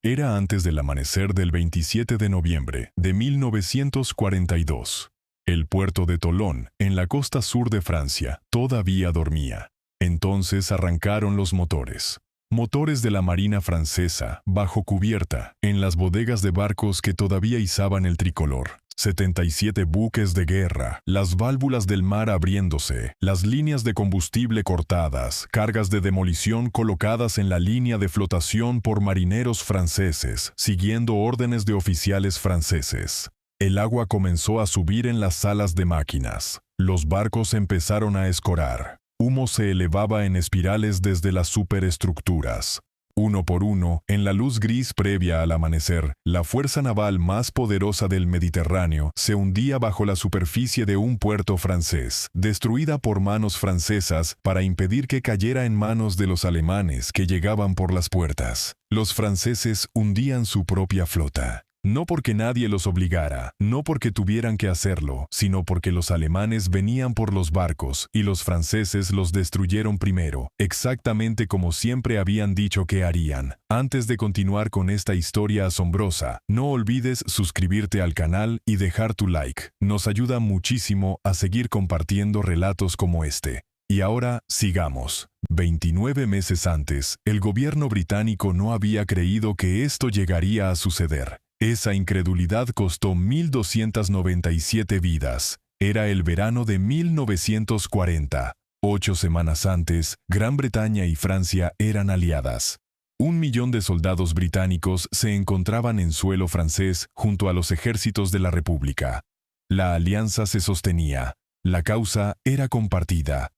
Era antes del amanecer del 27 de noviembre de 1942. El puerto de Toulon, en la costa sur de Francia, todavía dormía. Entonces arrancaron los motores. Motores de la Marina francesa, bajo cubierta, en las bodegas de barcos que todavía izaban el tricolor. 77 buques de guerra, las válvulas del mar abriéndose, las líneas de combustible cortadas, cargas de demolición colocadas en la línea de flotación por marineros franceses, siguiendo órdenes de oficiales franceses. El agua comenzó a subir en las salas de máquinas. Los barcos empezaron a escorar. Humo se elevaba en espirales desde las superestructuras. Uno por uno, en la luz gris previa al amanecer, la fuerza naval más poderosa del Mediterráneo se hundía bajo la superficie de un puerto francés, destruida por manos francesas para impedir que cayera en manos de los alemanes que llegaban por las puertas. Los franceses hundían su propia flota. No porque nadie los obligara, no porque tuvieran que hacerlo, sino porque los alemanes venían por los barcos y los franceses los destruyeron primero, exactamente como siempre habían dicho que harían. Antes de continuar con esta historia asombrosa, no olvides suscribirte al canal y dejar tu like. Nos ayuda muchísimo a seguir compartiendo relatos como este. Y ahora, sigamos. 29 meses antes, el gobierno británico no había creído que esto llegaría a suceder. Esa incredulidad costó 1.297 vidas. Era el verano de 1940. 8 semanas antes, Gran Bretaña y Francia eran aliadas. 1 millón de soldados británicos se encontraban en suelo francés junto a los ejércitos de la República. La alianza se sostenía. La causa era compartida.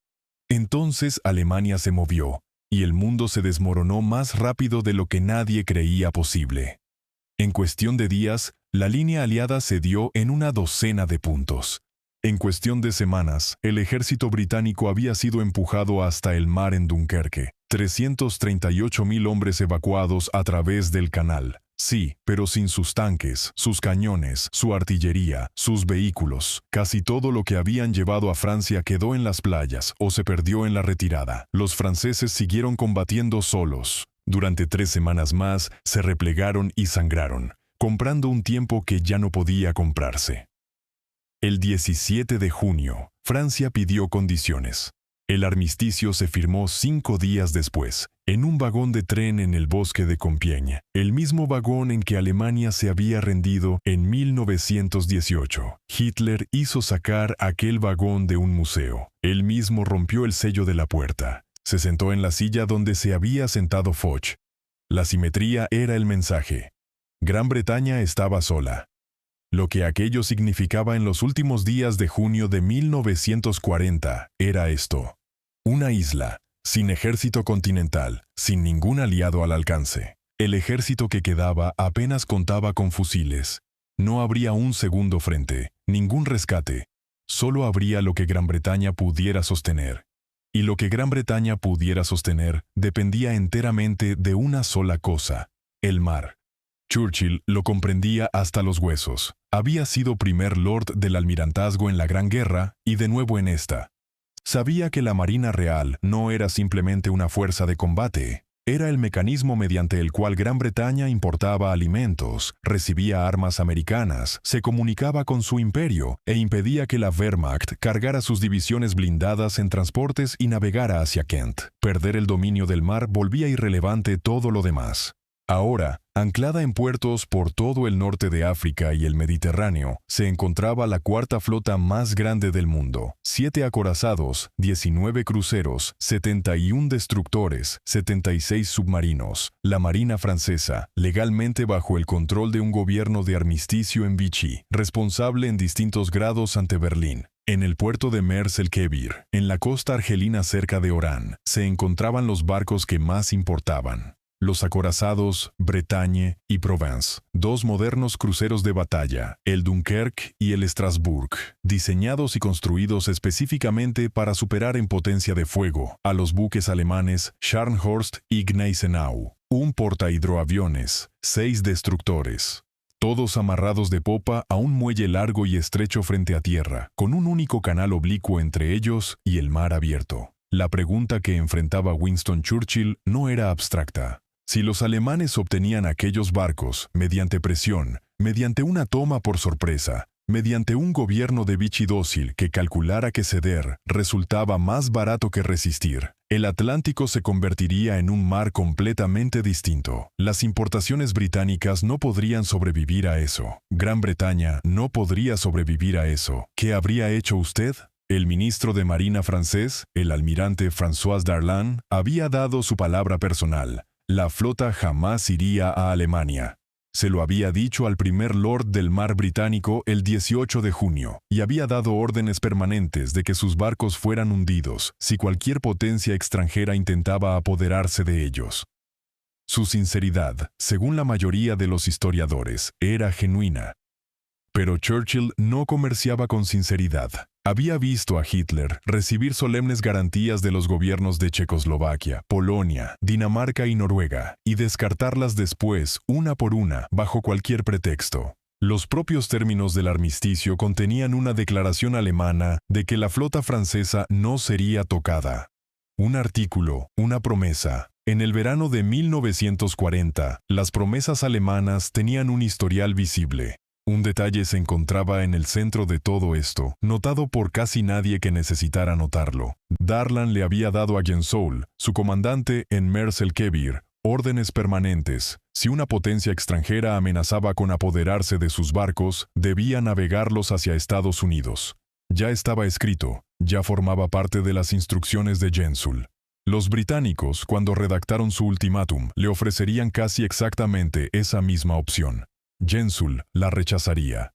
Entonces Alemania se movió, y el mundo se desmoronó más rápido de lo que nadie creía posible. En cuestión de días, la línea aliada cedió en una docena de puntos. En cuestión de semanas, el ejército británico había sido empujado hasta el mar en Dunkerque. 338.000 hombres evacuados a través del canal. Sí, pero sin sus tanques, sus cañones, su artillería, sus vehículos. Casi todo lo que habían llevado a Francia quedó en las playas o se perdió en la retirada. Los franceses siguieron combatiendo solos. Durante 3 semanas más, se replegaron y sangraron, comprando un tiempo que ya no podía comprarse. El 17 de junio, Francia pidió condiciones. El armisticio se firmó 5 días después, en un vagón de tren en el bosque de Compiègne, el mismo vagón en que Alemania se había rendido en 1918. Hitler hizo sacar aquel vagón de un museo. Él mismo rompió el sello de la puerta. Se sentó en la silla donde se había sentado Foch. La simetría era el mensaje. Gran Bretaña estaba sola. Lo que aquello significaba en los últimos días de junio de 1940 era esto. Una isla, sin ejército continental, sin ningún aliado al alcance. El ejército que quedaba apenas contaba con fusiles. No habría un segundo frente, ningún rescate. Solo habría lo que Gran Bretaña pudiera sostener. Y lo que Gran Bretaña pudiera sostener dependía enteramente de una sola cosa: el mar. Churchill lo comprendía hasta los huesos. Había sido primer lord del almirantazgo en la Gran Guerra y de nuevo en esta. Sabía que la Marina Real no era simplemente una fuerza de combate. Era el mecanismo mediante el cual Gran Bretaña importaba alimentos, recibía armas americanas, se comunicaba con su imperio e impedía que la Wehrmacht cargara sus divisiones blindadas en transportes y navegara hacia Kent. Perder el dominio del mar volvía irrelevante todo lo demás. Ahora, anclada en puertos por todo el norte de África y el Mediterráneo, se encontraba la cuarta flota más grande del mundo. 7 acorazados, 19 cruceros, 71 destructores, 76 submarinos. La Marina francesa, legalmente bajo el control de un gobierno de armisticio en Vichy, responsable en distintos grados ante Berlín. En el puerto de Mers-el-Kébir, en la costa argelina cerca de Orán, se encontraban los barcos que más importaban. Los acorazados Bretagne y Provence, 2 modernos cruceros de batalla, el Dunkerque y el Strasbourg, diseñados y construidos específicamente para superar en potencia de fuego a los buques alemanes Scharnhorst y Gneisenau, un portahidroaviones, 6 destructores, todos amarrados de popa a un muelle largo y estrecho frente a tierra, con un único canal oblicuo entre ellos y el mar abierto. La pregunta que enfrentaba Winston Churchill no era abstracta. Si los alemanes obtenían aquellos barcos mediante presión, mediante una toma por sorpresa, mediante un gobierno de Vichy dócil que calculara que ceder resultaba más barato que resistir, el Atlántico se convertiría en un mar completamente distinto. Las importaciones británicas no podrían sobrevivir a eso. Gran Bretaña no podría sobrevivir a eso. ¿Qué habría hecho usted? El ministro de Marina francés, el almirante François Darlan, había dado su palabra personal. La flota jamás iría a Alemania. Se lo había dicho al primer lord del mar británico el 18 de junio, y había dado órdenes permanentes de que sus barcos fueran hundidos si cualquier potencia extranjera intentaba apoderarse de ellos. Su sinceridad, según la mayoría de los historiadores, era genuina. Pero Churchill no comerciaba con sinceridad. Había visto a Hitler recibir solemnes garantías de los gobiernos de Checoslovaquia, Polonia, Dinamarca y Noruega, y descartarlas después, una por una, bajo cualquier pretexto. Los propios términos del armisticio contenían una declaración alemana de que la flota francesa no sería tocada. Un artículo, una promesa. En el verano de 1940, las promesas alemanas tenían un historial visible. Un detalle se encontraba en el centro de todo esto, notado por casi nadie que necesitara notarlo. Darlan le había dado a Gensoul, su comandante en Mers-el-Kebir, órdenes permanentes. Si una potencia extranjera amenazaba con apoderarse de sus barcos, debía navegarlos hacia Estados Unidos. Ya estaba escrito, ya formaba parte de las instrucciones de Gensoul. Los británicos, cuando redactaron su ultimátum, le ofrecerían casi exactamente esa misma opción. Gensoul la rechazaría.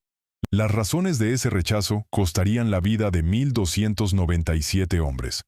Las razones de ese rechazo costarían la vida de 1.297 hombres.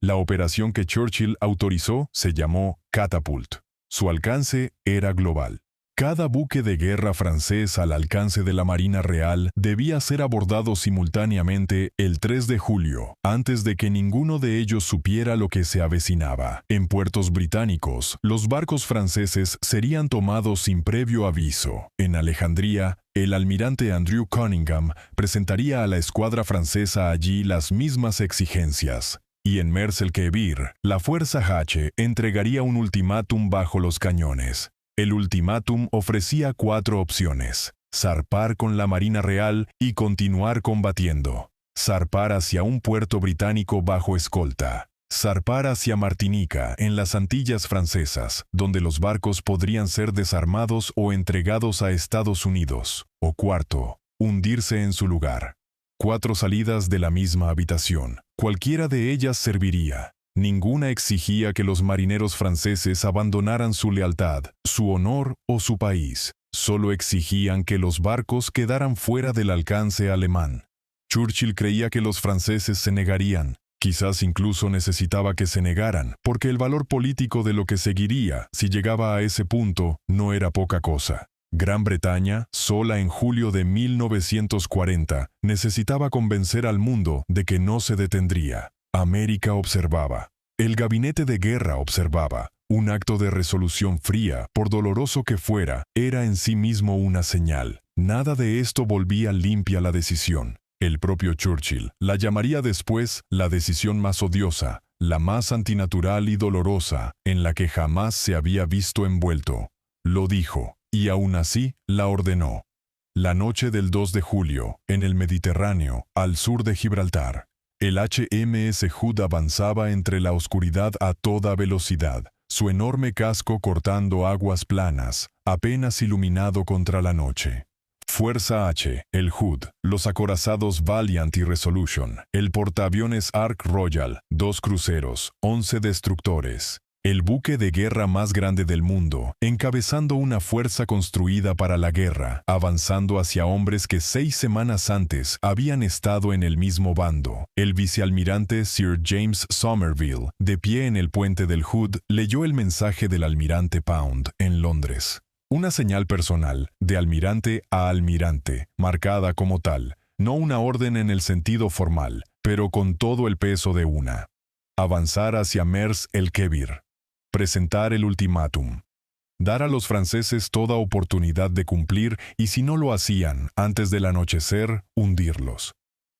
La operación que Churchill autorizó se llamó Catapult. Su alcance era global. Cada buque de guerra francés al alcance de la Marina Real debía ser abordado simultáneamente el 3 de julio, antes de que ninguno de ellos supiera lo que se avecinaba. En puertos británicos, los barcos franceses serían tomados sin previo aviso. En Alejandría, el almirante Andrew Cunningham presentaría a la escuadra francesa allí las mismas exigencias. Y en Mers-el-Kebir, la Fuerza H entregaría un ultimátum bajo los cañones. El ultimátum ofrecía 4 opciones: zarpar con la Marina Real y continuar combatiendo, zarpar hacia un puerto británico bajo escolta, zarpar hacia Martinica en las Antillas francesas, donde los barcos podrían ser desarmados o entregados a Estados Unidos, o cuarto, hundirse en su lugar. 4 salidas de la misma habitación, cualquiera de ellas serviría. Ninguna exigía que los marineros franceses abandonaran su lealtad, su honor o su país. Solo exigían que los barcos quedaran fuera del alcance alemán. Churchill creía que los franceses se negarían. Quizás incluso necesitaba que se negaran, porque el valor político de lo que seguiría, si llegaba a ese punto, no era poca cosa. Gran Bretaña, sola en julio de 1940, necesitaba convencer al mundo de que no se detendría. América observaba. El gabinete de guerra observaba. Un acto de resolución fría, por doloroso que fuera, era en sí mismo una señal. Nada de esto volvía limpia la decisión. El propio Churchill la llamaría después la decisión más odiosa, la más antinatural y dolorosa, en la que jamás se había visto envuelto. Lo dijo, y aún así la ordenó. La noche del 2 de julio, en el Mediterráneo, al sur de Gibraltar, el HMS Hood avanzaba entre la oscuridad a toda velocidad, su enorme casco cortando aguas planas, apenas iluminado contra la noche. Fuerza H, el Hood, los acorazados Valiant y Resolution, el portaaviones Ark Royal, 2 cruceros, 11 destructores. El buque de guerra más grande del mundo, encabezando una fuerza construida para la guerra, avanzando hacia hombres que 6 semanas antes habían estado en el mismo bando. El vicealmirante Sir James Somerville, de pie en el puente del Hood, leyó el mensaje del almirante Pound en Londres. Una señal personal, de almirante a almirante, marcada como tal, no una orden en el sentido formal, pero con todo el peso de una. Avanzar hacia Mers-el-Kebir. Presentar el ultimátum. Dar a los franceses toda oportunidad de cumplir y si no lo hacían, antes del anochecer, hundirlos.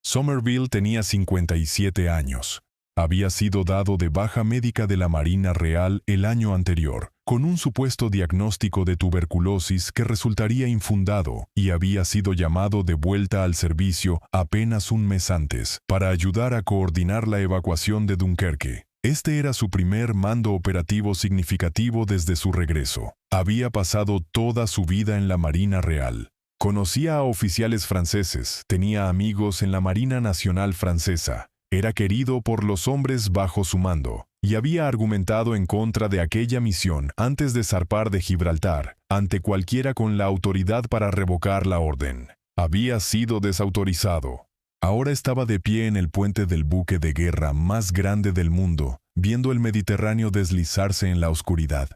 Somerville tenía 57 años. Había sido dado de baja médica de la Marina Real el año anterior, con un supuesto diagnóstico de tuberculosis que resultaría infundado, y había sido llamado de vuelta al servicio apenas un mes antes, para ayudar a coordinar la evacuación de Dunkerque. Este era su primer mando operativo significativo desde su regreso. Había pasado toda su vida en la Marina Real. Conocía a oficiales franceses, tenía amigos en la Marina Nacional Francesa. Era querido por los hombres bajo su mando, y había argumentado en contra de aquella misión antes de zarpar de Gibraltar, ante cualquiera con la autoridad para revocar la orden. Había sido desautorizado. Ahora estaba de pie en el puente del buque de guerra más grande del mundo, viendo el Mediterráneo deslizarse en la oscuridad.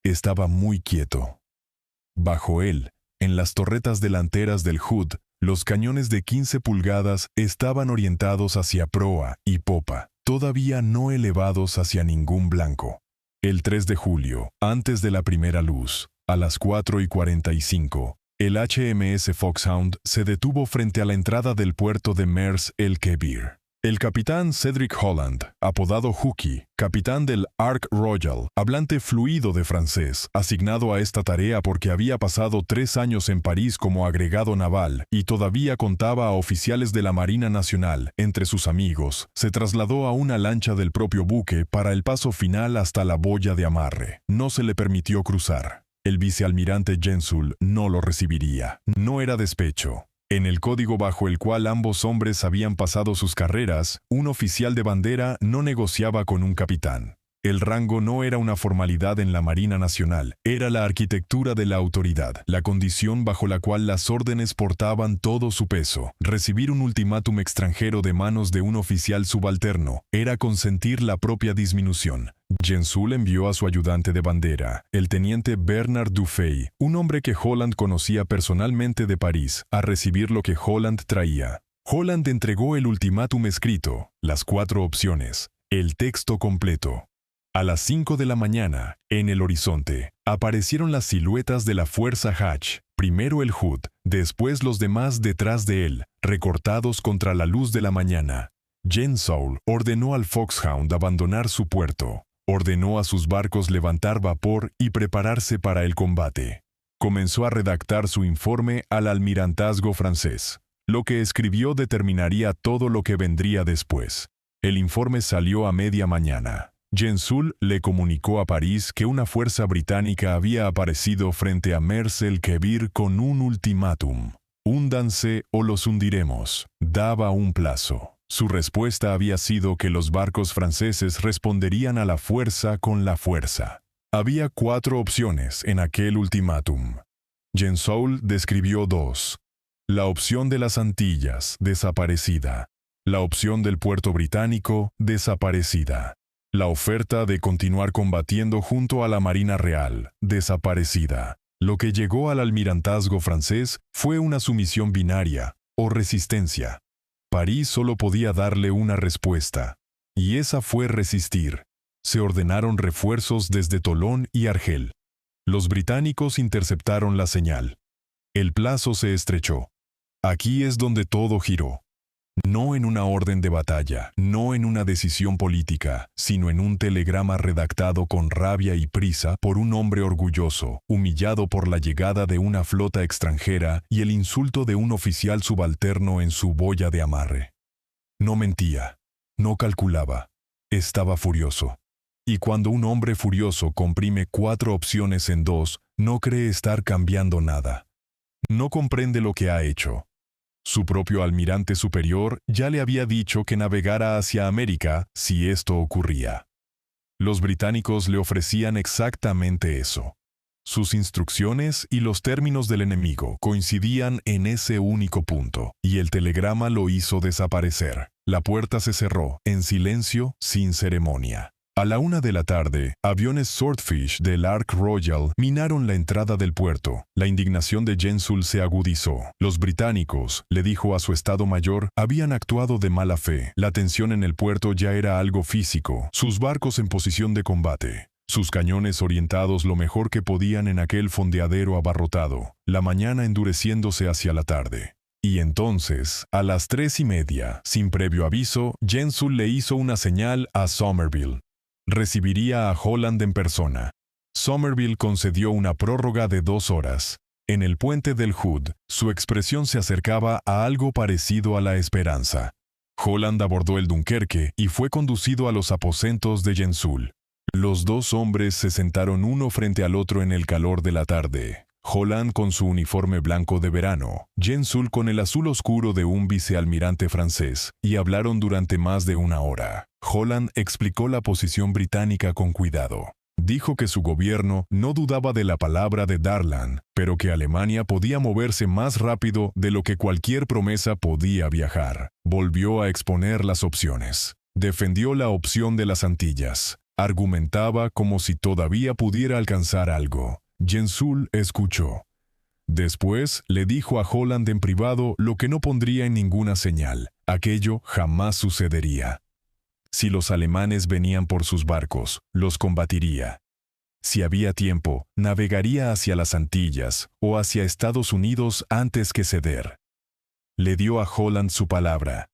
Estaba muy quieto. Bajo él, en las torretas delanteras del Hood, los cañones de 15 pulgadas estaban orientados hacia proa y popa, todavía no elevados hacia ningún blanco. El 3 de julio, antes de la primera luz, a las 4:45, el HMS Foxhound se detuvo frente a la entrada del puerto de Mers el-Kebir. El capitán Cedric Holland, apodado Hookie, capitán del Ark Royal, hablante fluido de francés, asignado a esta tarea porque había pasado 3 años en París como agregado naval y todavía contaba a oficiales de la Marina Nacional entre sus amigos, se trasladó a una lancha del propio buque para el paso final hasta la boya de amarre. No se le permitió cruzar. El vicealmirante Gensoul no lo recibiría. No era despecho. En el código bajo el cual ambos hombres habían pasado sus carreras, un oficial de bandera no negociaba con un capitán. El rango no era una formalidad en la Marina Nacional, era la arquitectura de la autoridad, la condición bajo la cual las órdenes portaban todo su peso. Recibir un ultimátum extranjero de manos de un oficial subalterno era consentir la propia disminución. Gensoul envió a su ayudante de bandera, el teniente Bernard Dufay, un hombre que Holland conocía personalmente de París, a recibir lo que Holland traía. Holland entregó el ultimátum escrito, las 4 opciones, el texto completo. A las 5 de la mañana, en el horizonte, aparecieron las siluetas de la fuerza Hatch, primero el Hood, después los demás detrás de él, recortados contra la luz de la mañana. Gensoul ordenó al Foxhound abandonar su puerto. Ordenó a sus barcos levantar vapor y prepararse para el combate. Comenzó a redactar su informe al almirantazgo francés. Lo que escribió determinaría todo lo que vendría después. El informe salió a media mañana. Gensoul le comunicó a París que una fuerza británica había aparecido frente a Mers el-Kebir con un ultimátum. Húndanse o los hundiremos. Daba un plazo. Su respuesta había sido que los barcos franceses responderían a la fuerza con la fuerza. Había 4 opciones en aquel ultimátum. Gensoul describió 2. La opción de las Antillas, desaparecida. La opción del puerto británico, desaparecida. La oferta de continuar combatiendo junto a la Marina Real, desaparecida. Lo que llegó al almirantazgo francés fue una sumisión binaria, o resistencia. París solo podía darle una respuesta, y esa fue resistir. Se ordenaron refuerzos desde Tolón y Argel. Los británicos interceptaron la señal. El plazo se estrechó. Aquí es donde todo giró. No en una orden de batalla, no en una decisión política, sino en un telegrama redactado con rabia y prisa por un hombre orgulloso, humillado por la llegada de una flota extranjera y el insulto de un oficial subalterno en su boya de amarre. No mentía, no calculaba, estaba furioso. Y cuando un hombre furioso comprime 4 opciones en 2, no cree estar cambiando nada. No comprende lo que ha hecho. Su propio almirante superior ya le había dicho que navegara hacia América si esto ocurría. Los británicos le ofrecían exactamente eso. Sus instrucciones y los términos del enemigo coincidían en ese único punto, y el telegrama lo hizo desaparecer. La puerta se cerró, en silencio, sin ceremonia. A la 1 de la tarde, aviones Swordfish del Ark Royal minaron la entrada del puerto. La indignación de Gensoul se agudizó. Los británicos, le dijo a su Estado Mayor, habían actuado de mala fe. La tensión en el puerto ya era algo físico. Sus barcos en posición de combate. Sus cañones orientados lo mejor que podían en aquel fondeadero abarrotado. La mañana endureciéndose hacia la tarde. Y entonces, a las 3:30, sin previo aviso, Gensul le hizo una señal a Somerville. Recibiría a Holland en persona. Somerville concedió una prórroga de 2 horas. En el puente del Hood, su expresión se acercaba a algo parecido a la esperanza. Holland abordó el Dunkerque y fue conducido a los aposentos de Gensul. Los dos hombres se sentaron uno frente al otro en el calor de la tarde. Holland con su uniforme blanco de verano, Gensul con el azul oscuro de un vicealmirante francés, y hablaron durante más de 1 hora. Holland explicó la posición británica con cuidado. Dijo que su gobierno no dudaba de la palabra de Darlan, pero que Alemania podía moverse más rápido de lo que cualquier promesa podía viajar. Volvió a exponer las opciones. Defendió la opción de las Antillas. Argumentaba como si todavía pudiera alcanzar algo. Gensul escuchó. Después le dijo a Holland en privado lo que no pondría en ninguna señal. Aquello jamás sucedería. Si los alemanes venían por sus barcos, los combatiría. Si había tiempo, navegaría hacia las Antillas o hacia Estados Unidos antes que ceder. Le dio a Holland su palabra,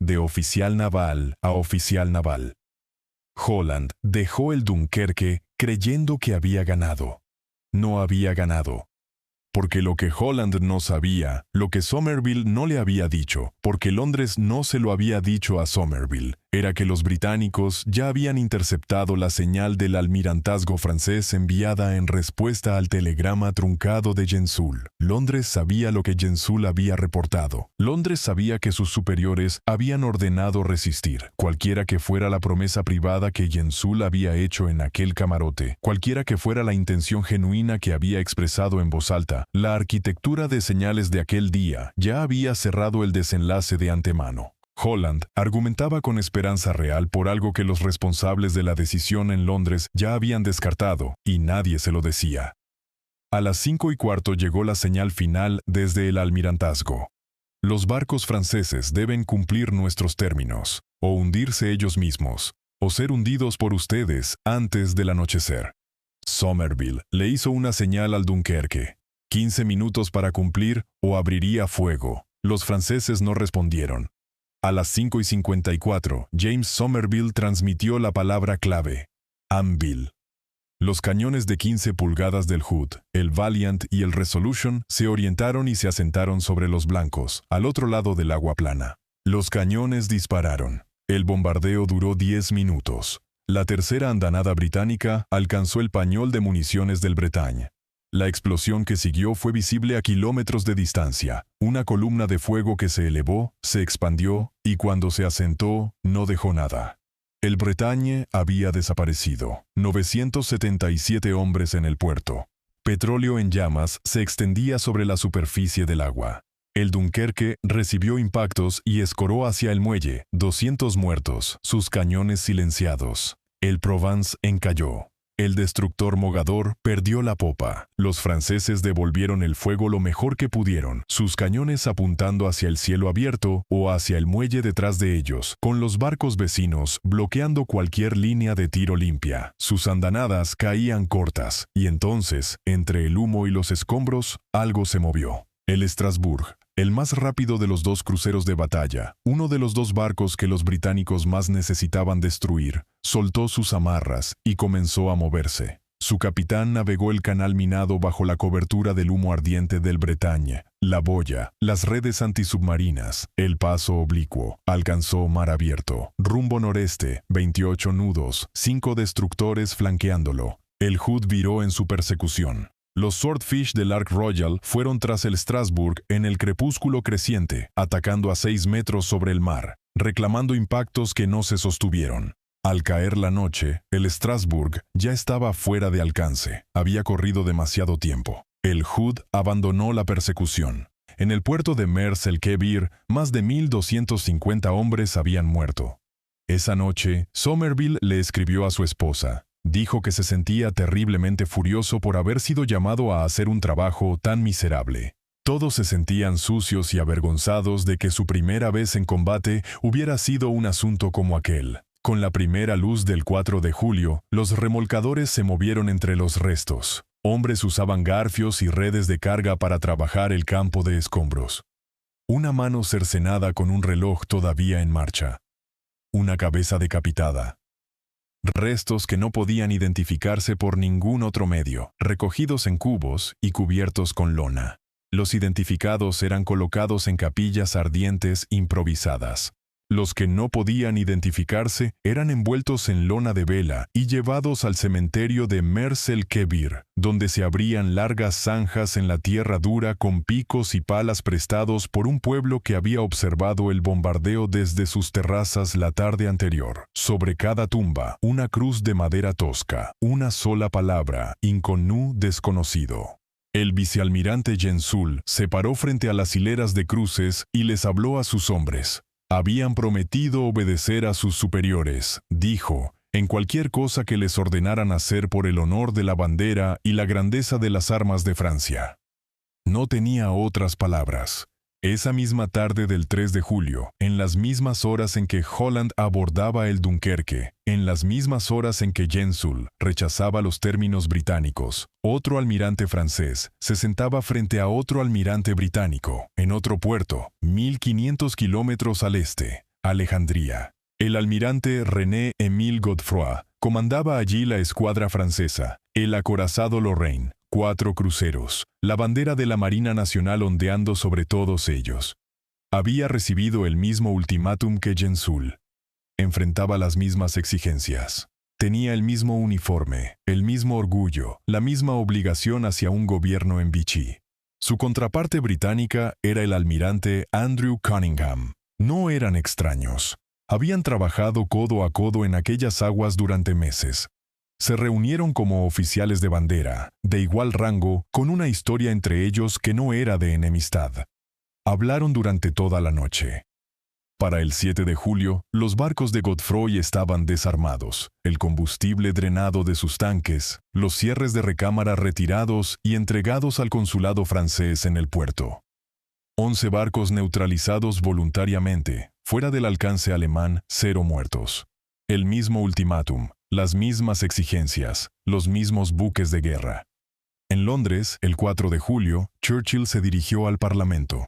de oficial naval a oficial naval. Holland dejó el Dunkerque creyendo que había ganado. No había ganado. Porque lo que Holland no sabía, lo que Somerville no le había dicho, porque Londres no se lo había dicho a Somerville, era que los británicos ya habían interceptado la señal del almirantazgo francés enviada en respuesta al telegrama truncado de Gensul. Londres sabía lo que Gensul había reportado. Londres sabía que sus superiores habían ordenado resistir, cualquiera que fuera la promesa privada que Gensul había hecho en aquel camarote, cualquiera que fuera la intención genuina que había expresado en voz alta. La arquitectura de señales de aquel día ya había cerrado el desenlace de antemano. Holland argumentaba con esperanza real por algo que los responsables de la decisión en Londres ya habían descartado, y nadie se lo decía. A las 5:15 llegó la señal final desde el almirantazgo. Los barcos franceses deben cumplir nuestros términos, o hundirse ellos mismos, o ser hundidos por ustedes antes del anochecer. Somerville le hizo una señal al Dunkerque. 15 minutos para cumplir o abriría fuego. Los franceses no respondieron. A las 5:54, James Somerville transmitió la palabra clave: Anvil. Los cañones de 15 pulgadas del Hood, el Valiant y el Resolution se orientaron y se asentaron sobre los blancos, al otro lado del agua plana. Los cañones dispararon. El bombardeo duró 10 minutos. La tercera andanada británica alcanzó el pañol de municiones del Bretagne. La explosión que siguió fue visible a kilómetros de distancia. Una columna de fuego que se elevó, se expandió, y cuando se asentó, no dejó nada. El Bretagne había desaparecido. 977 hombres en el puerto. Petróleo en llamas se extendía sobre la superficie del agua. El Dunkerque recibió impactos y escoró hacia el muelle. 200 muertos, sus cañones silenciados. El Provence encalló. El destructor Mogador perdió la popa. Los franceses devolvieron el fuego lo mejor que pudieron, sus cañones apuntando hacia el cielo abierto o hacia el muelle detrás de ellos, con los barcos vecinos bloqueando cualquier línea de tiro limpia. Sus andanadas caían cortas, y entonces, entre el humo y los escombros, algo se movió. El Strasbourg, el más rápido de los 2 cruceros de batalla, uno de los 2 barcos que los británicos más necesitaban destruir, soltó sus amarras y comenzó a moverse. Su capitán navegó el canal minado bajo la cobertura del humo ardiente del Bretagne, la boya, las redes antisubmarinas, el paso oblicuo. Alcanzó mar abierto, rumbo noreste, 28 nudos, 5 destructores flanqueándolo. El Hood viró en su persecución. Los Swordfish del Ark Royal fueron tras el Strasbourg en el crepúsculo creciente, atacando a 6 metros sobre el mar, reclamando impactos que no se sostuvieron. Al caer la noche, el Strasbourg ya estaba fuera de alcance. Había corrido demasiado tiempo. El Hood abandonó la persecución. En el puerto de Mers el Kebir, más de 1,250 hombres habían muerto. Esa noche, Somerville le escribió a su esposa. Dijo que se sentía terriblemente furioso por haber sido llamado a hacer un trabajo tan miserable. Todos se sentían sucios y avergonzados de que su primera vez en combate hubiera sido un asunto como aquel. Con la primera luz del 4 de julio, los remolcadores se movieron entre los restos. Hombres usaban garfios y redes de carga para trabajar el campo de escombros. Una mano cercenada con un reloj todavía en marcha. Una cabeza decapitada. Restos que no podían identificarse por ningún otro medio, recogidos en cubos y cubiertos con lona. Los identificados eran colocados en capillas ardientes improvisadas. Los que no podían identificarse eran envueltos en lona de vela y llevados al cementerio de Mers el-Kebir, donde se abrían largas zanjas en la tierra dura con picos y palas prestados por un pueblo que había observado el bombardeo desde sus terrazas la tarde anterior. Sobre cada tumba, una cruz de madera tosca, una sola palabra, inconnu desconocido. El vicealmirante Gensoul se paró frente a las hileras de cruces y les habló a sus hombres. Habían prometido obedecer a sus superiores, dijo, en cualquier cosa que les ordenaran hacer por el honor de la bandera y la grandeza de las armas de Francia. No tenía otras palabras. Esa misma tarde del 3 de julio, en las mismas horas en que Holland abordaba el Dunkerque, en las mismas horas en que Gensoul rechazaba los términos británicos, otro almirante francés se sentaba frente a otro almirante británico, en otro puerto, 1500 kilómetros al este, Alejandría. El almirante René-Émile Godefroy comandaba allí la escuadra francesa, el acorazado Lorraine, 4 cruceros, la bandera de la Marina Nacional ondeando sobre todos ellos. Había recibido el mismo ultimátum que Gensoul. Enfrentaba las mismas exigencias. Tenía el mismo uniforme, el mismo orgullo, la misma obligación hacia un gobierno en Vichy. Su contraparte británica era el almirante Andrew Cunningham. No eran extraños. Habían trabajado codo a codo en aquellas aguas durante meses. Se reunieron como oficiales de bandera, de igual rango, con una historia entre ellos que no era de enemistad. Hablaron durante toda la noche. Para el 7 de julio, los barcos de Godefroy estaban desarmados, el combustible drenado de sus tanques, los cierres de recámara retirados y entregados al consulado francés en el puerto. 11 barcos neutralizados voluntariamente, fuera del alcance alemán, 0 muertos. El mismo ultimátum. Las mismas exigencias, los mismos buques de guerra. En Londres, el 4 de julio, Churchill se dirigió al Parlamento.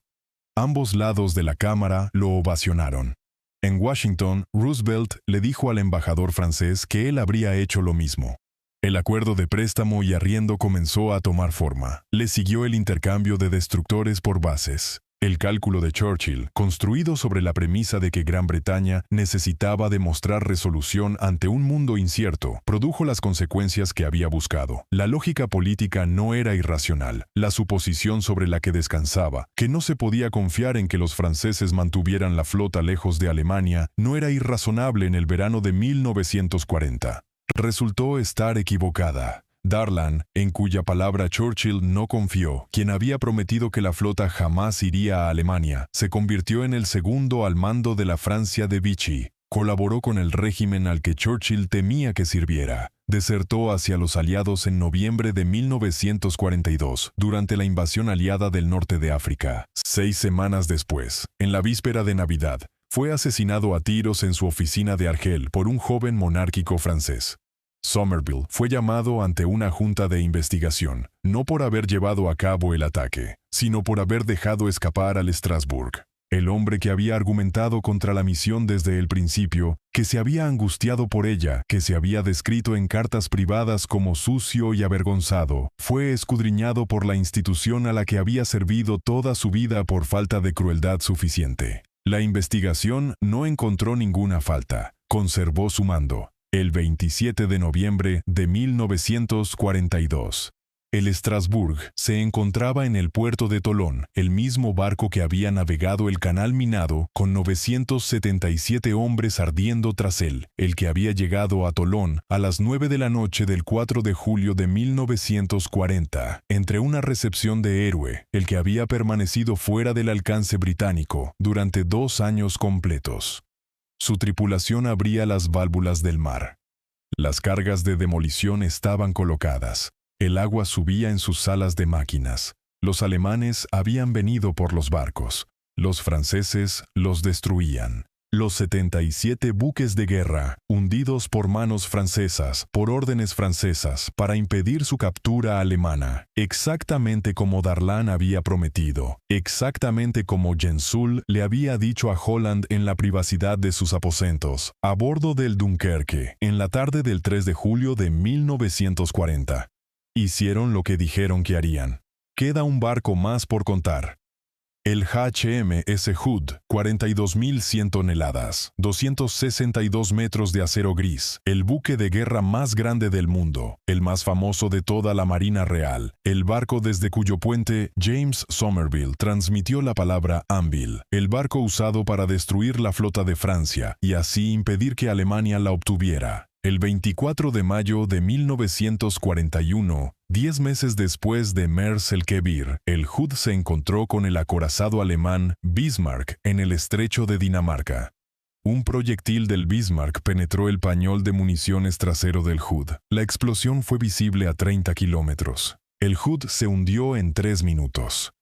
Ambos lados de la Cámara lo ovacionaron. En Washington, Roosevelt le dijo al embajador francés que él habría hecho lo mismo. El acuerdo de préstamo y arriendo comenzó a tomar forma. Le siguió el intercambio de destructores por bases. El cálculo de Churchill, construido sobre la premisa de que Gran Bretaña necesitaba demostrar resolución ante un mundo incierto, produjo las consecuencias que había buscado. La lógica política no era irracional. La suposición sobre la que descansaba, que no se podía confiar en que los franceses mantuvieran la flota lejos de Alemania, no era irrazonable en el verano de 1940. Resultó estar equivocada. Darlan, en cuya palabra Churchill no confió, quien había prometido que la flota jamás iría a Alemania, se convirtió en el segundo al mando de la Francia de Vichy. Colaboró con el régimen al que Churchill temía que sirviera. Desertó hacia los aliados en noviembre de 1942, durante la invasión aliada del norte de África. 6 semanas después, en la víspera de Navidad, fue asesinado a tiros en su oficina de Argel por un joven monárquico francés. Somerville fue llamado ante una junta de investigación, no por haber llevado a cabo el ataque, sino por haber dejado escapar al Strasbourg. El hombre que había argumentado contra la misión desde el principio, que se había angustiado por ella, que se había descrito en cartas privadas como sucio y avergonzado, fue escudriñado por la institución a la que había servido toda su vida por falta de crueldad suficiente. La investigación no encontró ninguna falta, conservó su mando. El 27 de noviembre de 1942. El Strasbourg se encontraba en el puerto de Tolón, el mismo barco que había navegado el canal minado, con 977 hombres ardiendo tras él, el que había llegado a Tolón a las 9 de la noche del 4 de julio de 1940, entre una recepción de héroe, el que había permanecido fuera del alcance británico durante 2 años completos. Su tripulación abría las válvulas del mar. Las cargas de demolición estaban colocadas. El agua subía en sus salas de máquinas. Los alemanes habían venido por los barcos. Los franceses los destruían. Los 77 buques de guerra, hundidos por manos francesas, por órdenes francesas, para impedir su captura alemana, exactamente como Darlan había prometido, exactamente como Gensoul le había dicho a Holland en la privacidad de sus aposentos, a bordo del Dunkerque, en la tarde del 3 de julio de 1940. Hicieron lo que dijeron que harían. Queda un barco más por contar. El HMS Hood, 42.100 toneladas, 262 metros de acero gris, el buque de guerra más grande del mundo, el más famoso de toda la Marina Real, el barco desde cuyo puente James Somerville transmitió la palabra Anvil, el barco usado para destruir la flota de Francia y así impedir que Alemania la obtuviera. El 24 de mayo de 1941, 10 meses después de Mers el Kebir, el Hood se encontró con el acorazado alemán Bismarck en el estrecho de Dinamarca. Un proyectil del Bismarck penetró el pañol de municiones trasero del Hood. La explosión fue visible a 30 kilómetros. El Hood se hundió en 3 minutos.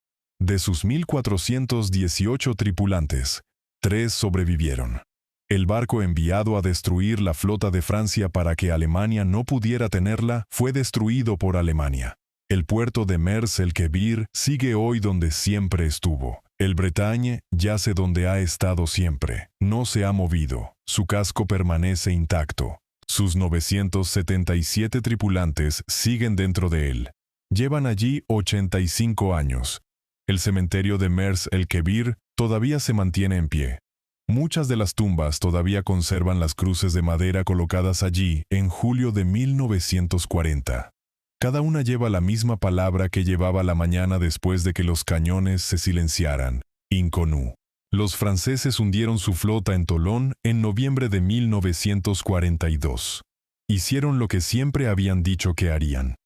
De sus 1.418 tripulantes, 3 sobrevivieron. El barco enviado a destruir la flota de Francia para que Alemania no pudiera tenerla fue destruido por Alemania. El puerto de Mers el Kebir sigue hoy donde siempre estuvo. El Bretagne yace donde ha estado siempre. No se ha movido. Su casco permanece intacto. Sus 977 tripulantes siguen dentro de él. Llevan allí 85 años. El cementerio de Mers el Kebir todavía se mantiene en pie. Muchas de las tumbas todavía conservan las cruces de madera colocadas allí en julio de 1940. Cada una lleva la misma palabra que llevaba la mañana después de que los cañones se silenciaran: Inconnu. Los franceses hundieron su flota en Toulon en noviembre de 1942. Hicieron lo que siempre habían dicho que harían.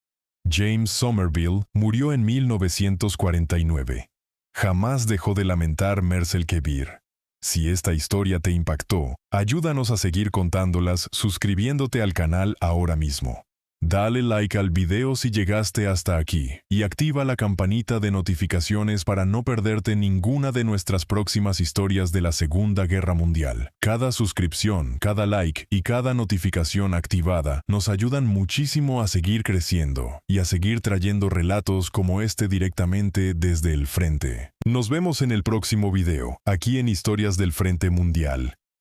James Somerville murió en 1949. Jamás dejó de lamentar Mers el Kebir. Si esta historia te impactó, ayúdanos a seguir contándolas suscribiéndote al canal ahora mismo. Dale like al video si llegaste hasta aquí y activa la campanita de notificaciones para no perderte ninguna de nuestras próximas historias de la Segunda Guerra Mundial. Cada suscripción, cada like y cada notificación activada nos ayudan muchísimo a seguir creciendo y a seguir trayendo relatos como este directamente desde el frente. Nos vemos en el próximo video, aquí en Historias del Frente Mundial.